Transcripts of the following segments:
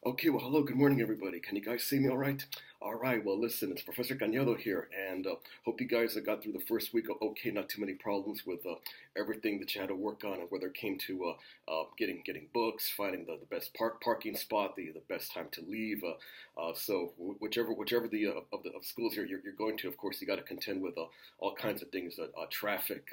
Okay, well, hello, good morning, everybody. Can you guys see me all right? All right, well, listen, it's Professor Cañedo here, and hope you guys got through the first week okay, not too many problems with everything that you had to work on, and whether it came to getting books, finding the best parking spot, the best time to leave. Whichever of schools you're going to, of course, you got to contend with all kinds of things, traffic,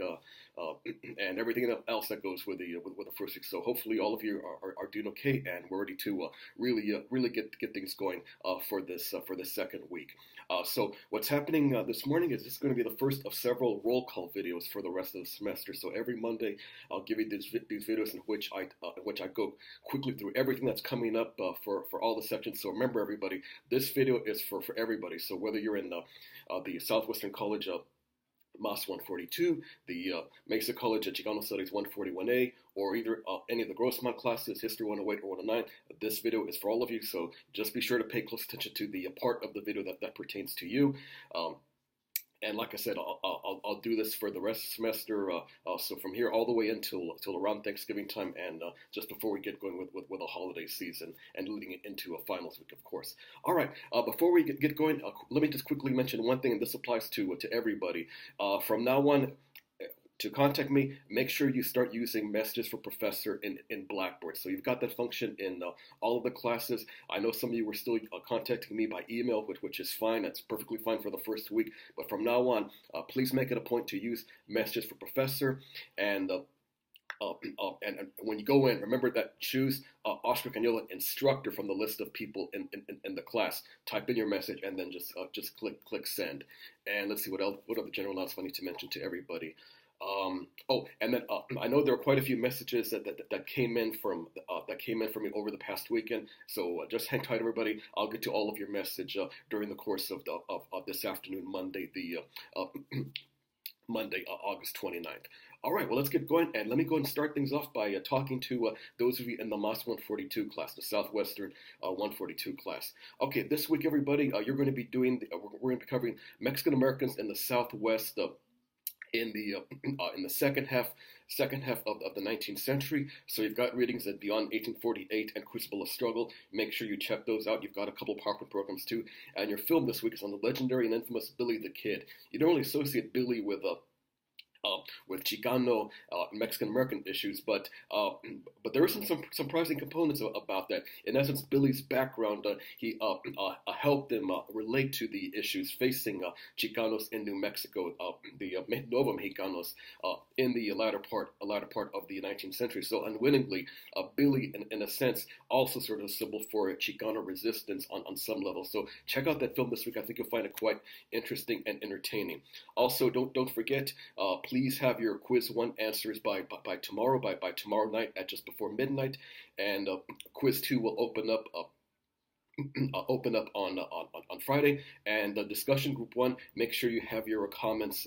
and everything else that goes with the first week. So hopefully all of you are doing okay, and we're ready to really get things going for this second week. So what's happening this morning is this is going to be the first of several roll call videos for the rest of the semester. So every Monday I'll give you these videos in which I go quickly through everything that's coming up for all the sections. So remember, everybody, this video is for everybody. So whether you're in the Southwestern College MAS 142, the Mesa College Chicano Studies 141A, or either any of the Grossmont classes, History 108 or 109, this video is for all of you, so just be sure to pay close attention to the part of the video that pertains to you. And like I said, I'll do this for the rest of the semester, so from here all the way until around Thanksgiving time, and just before we get going with the holiday season and leading it into a finals week, of course. All right, before we get going, let me just quickly mention one thing, and this applies to everybody. From now on, to contact me, make sure you start using Messages for Professor in Blackboard. So you've got that function in all of the classes. I know some of you were still contacting me by email, which is fine. That's perfectly fine for the first week. But from now on, please make it a point to use Messages for Professor. And when you go in, remember that choose Oscar Cañedo instructor from the list of people in the class. Type in your message and then just click send. And let's see what other general announcements I need to mention to everybody. And then I know there are quite a few messages that came in from me over the past weekend. So just hang tight, everybody. I'll get to all of your message during the course of this afternoon, Monday, August 29th. All right, well, let's get going, and let me go and start things off by talking to those of you in the MAS 142 class, the Southwestern 142 class. Okay, this week, everybody, you're going to be we're going to be covering Mexican Americans in the Southwest. In the second half of the 19th century. So you've got readings that Beyond 1848 and Crucible of Struggle. Make sure you check those out. You've got a couple PowerPoint programs too. And your film this week is on the legendary and infamous Billy the Kid. You don't really associate Billy with Chicano Mexican American issues, but there are some surprising components about that. In essence, Billy's background, he helped them relate to the issues facing Chicanos in New Mexico, the Nova Mexicanos in the latter part of the 19th century. So unwittingly, Billy, in a sense, also sort of a symbol for Chicano resistance on some level. So check out that film this week. I think you'll find it quite interesting and entertaining. Also, don't forget. Please have your quiz 1 answers by tomorrow night at just before midnight, and quiz 2 will open up on Friday, and discussion group 1. Make sure you have your comments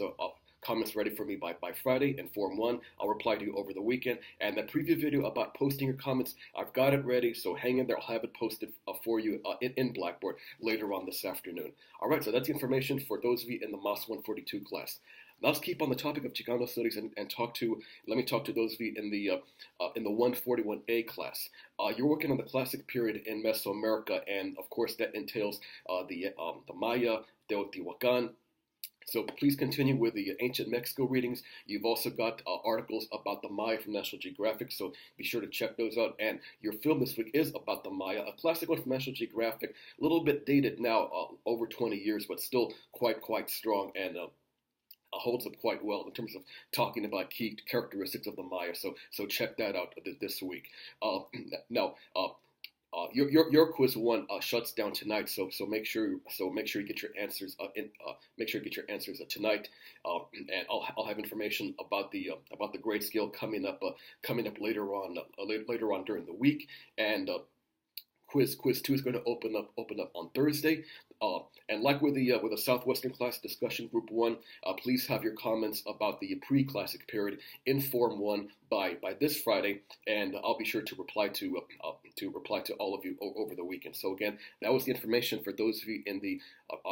ready for me by Friday in Form 1. I'll reply to you over the weekend. And that preview video about posting your comments, I've got it ready, so hang in there. I'll have it posted for you in Blackboard later on this afternoon. All right, so that's the information for those of you in the MAS 142 class. Now let's keep on the topic of Chicano Studies and let me talk to those of you in the 141A class. You're working on the classic period in Mesoamerica, and of course that entails the Maya, Teotihuacan. So please continue with the ancient Mexico readings. You've also got articles about the Maya from National Geographic, so be sure to check those out. And your film this week is about the Maya, a classic one from National Geographic, a little bit dated now, over 20 years, but still quite strong and holds up quite well in terms of talking about key characteristics of the Maya. So check that out this week. Now. Your quiz 1 shuts down tonight, so make sure you get your answers tonight, and I'll have information about the grade scale coming up later on during the week, and quiz 2 is going to open up on Thursday. And like with the Southwestern class discussion group 1, please have your comments about the pre-classic period in Form 1 by this Friday, and I'll be sure to reply to all of you over the weekend. So again, that was the information for those of you in the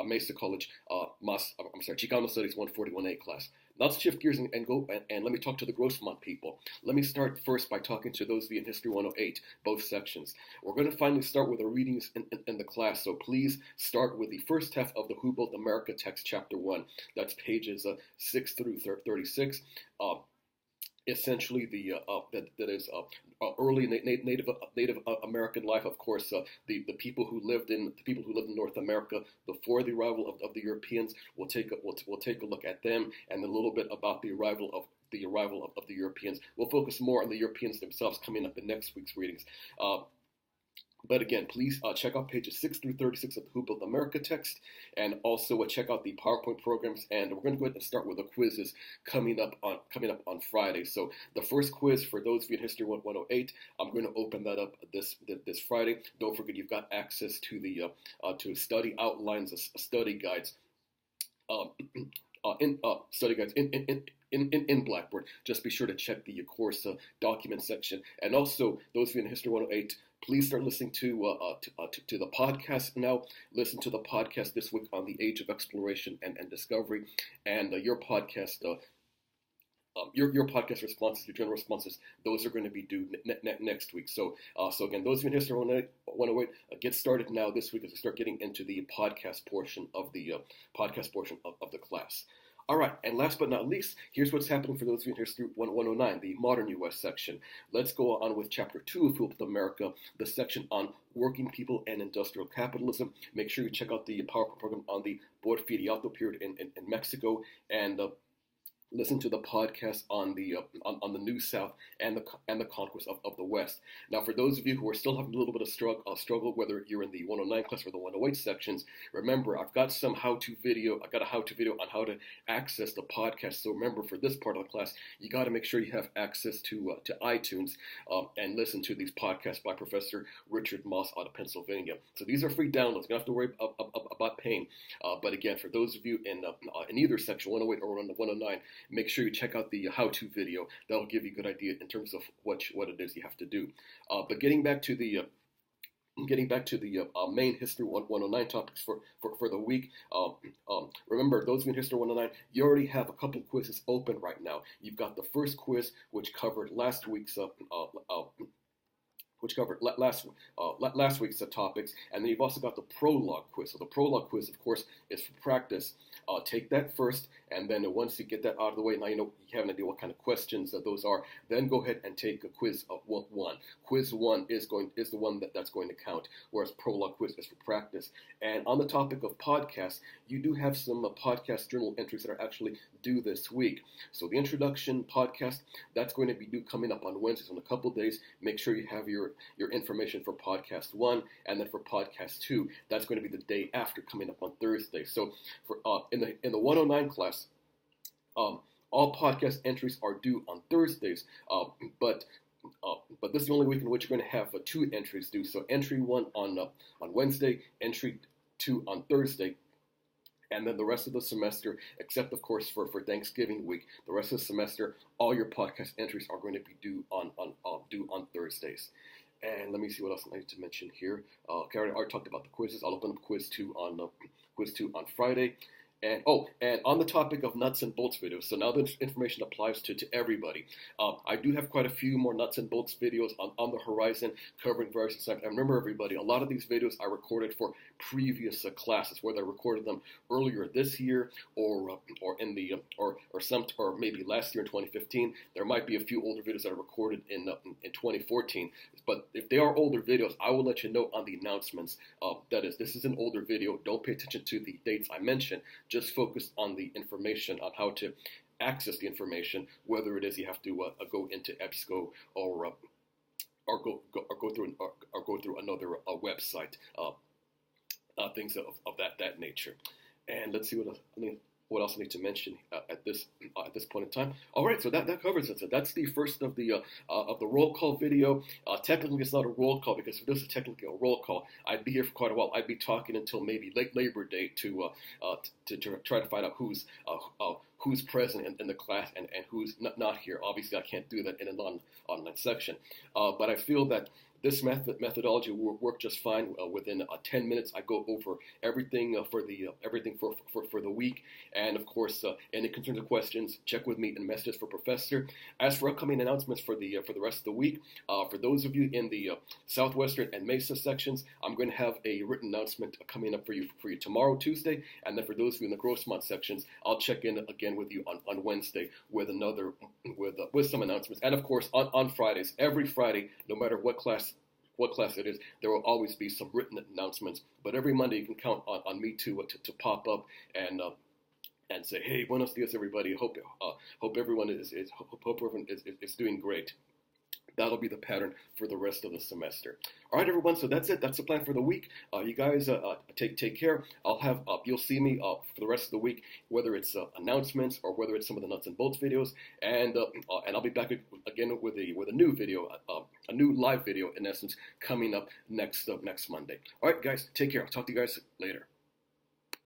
Mesa College Chicano Studies 141A class. let's shift gears and go and let me talk to the Grossmont people. Let me start first by talking to those of you in History 108, both sections. We're going to finally start with the readings in the class, so please start with the first half of the Who Built America text, chapter 1. That's pages 6 through 36. Essentially, that is early Native American life. Of course, the people who lived in North America before the arrival of the Europeans. We'll take a look at them, and a little bit about the arrival of the Europeans. We'll focus more on the Europeans themselves coming up in next week's readings. But again, please check out pages 6 through 36 of the Who Built America text, and also check out the PowerPoint programs. And we're going to go ahead and start with the quizzes coming up on Friday. So the first quiz for those of you in History 108, I'm going to open that up this Friday. Don't forget you've got access to the to study outlines, study guides. Study guides in Blackboard. Just be sure to check the course document section. And also, those of you in History 108, please start listening to the podcast now. Listen to the podcast this week on the Age of Exploration and Discovery, and your podcast. Your podcast responses, your general responses, those are going to be due next week. So again, those of you in History 108, get started now this week as we start getting into the podcast portion of the class. All right, and last but not least, here's what's happening for those of you in History 109, the Modern U.S. section. Let's go on with Chapter 2 of Who Built America, the section on working people and industrial capitalism. Make sure you check out the PowerPoint program on the Porfiriato period in Mexico, and listen to the podcast on the New South and the conquest of the West. Now, for those of you who are still having a little bit of struggle, whether you're in the 109 class or the 108 sections, remember I've got some how-to video. I got a how-to video on how to access the podcast. So remember, for this part of the class, you got to make sure you have access to iTunes and listen to these podcasts by Professor Richard Moss out of Pennsylvania. So these are free downloads. You don't have to worry about paying. But again, for those of you in either section 108 or 109. Make sure you check out the how-to video. That'll give you a good idea in terms of what it is you have to do. But getting back to the main History 109 topics for the week. Remember, those of you in History 109, you already have a couple quizzes open right now. You've got the first quiz, which covered last week's last week's topics, and then you've also got the prologue quiz. So the prologue quiz, of course, is for practice. Take that first, and then once you get that out of the way, now you have an idea what kind of questions those are. Then go ahead and take a quiz 1. Quiz 1 is the one that's going to count, whereas prologue quiz is for practice. And on the topic of podcasts, you do have some podcast journal entries that are actually due this week. So the introduction podcast, that's going to be due coming up on Wednesdays in a couple of days. Make sure you have your information for podcast 1, and then for podcast 2, that's going to be the day after, coming up on Thursday. So for in the 109 class, all podcast entries are due on Thursdays, but this is the only week in which you're going to have 2 entries due. So entry 1 on Wednesday, entry 2 on Thursday. And then the rest of the semester, except of course for Thanksgiving week, the rest of the semester, all your podcast entries are going to be due on Thursdays. And let me see what else I need to mention here. Okay, I already talked about the quizzes. I'll open up quiz 2 on Friday. And on the topic of nuts and bolts videos, so now this information applies to everybody. I do have quite a few more nuts and bolts videos on the horizon covering various assignments. And remember, everybody, a lot of these videos I recorded for previous classes, whether I recorded them earlier this year or maybe last year in 2015. There might be a few older videos that I recorded in 2014. But if they are older videos, I will let you know on the announcements. That is, this is an older video. Don't pay attention to the dates I mentioned. Just focus on the information, on how to access the information, whether it is you have to go into EBSCO or go through another website, things of that nature. And let's see what else I need to mention at this point in time. All right, so that covers it. So that's the first of the roll call video. Technically, it's not a roll call, because if this is technically a roll call, I'd be here for quite a while. I'd be talking until maybe late Labor Day to try to find out who's present in the class and who's not here. Obviously, I can't do that in an online section. But I feel that This methodology will work just fine. Within 10 minutes, I go over everything everything for the week, and of course, any concerns or questions, check with me and messages for Professor. As for upcoming announcements for the rest of the week, for those of you in the Southwestern and Mesa sections, I'm going to have a written announcement coming up for you tomorrow, Tuesday, and then for those of you in the Grossmont sections, I'll check in again with you on Wednesday with with some announcements. And of course, on Fridays, every Friday, no matter what class it is, there will always be some written announcements. But every Monday, you can count on me to pop up and say, hey, buenos dias, everybody. Hope everyone is doing great. That'll be the pattern for the rest of the semester. All right, everyone. So that's it. That's the plan for the week. You guys take care. You'll see me for the rest of the week, whether it's announcements or whether it's some of the nuts and bolts videos, and I'll be back again with a new video, a new live video in essence, coming up next Monday. All right, guys. Take care. I'll talk to you guys later.